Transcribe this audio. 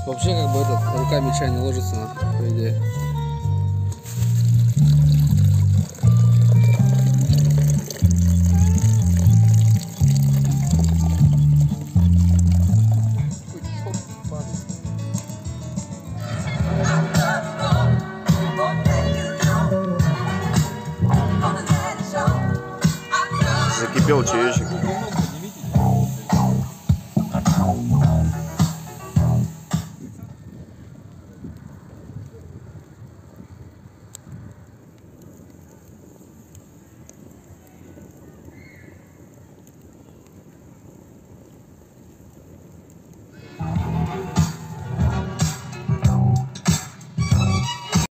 Вообще, как бы рука меча не ложится, по идее. Закипел чаечек.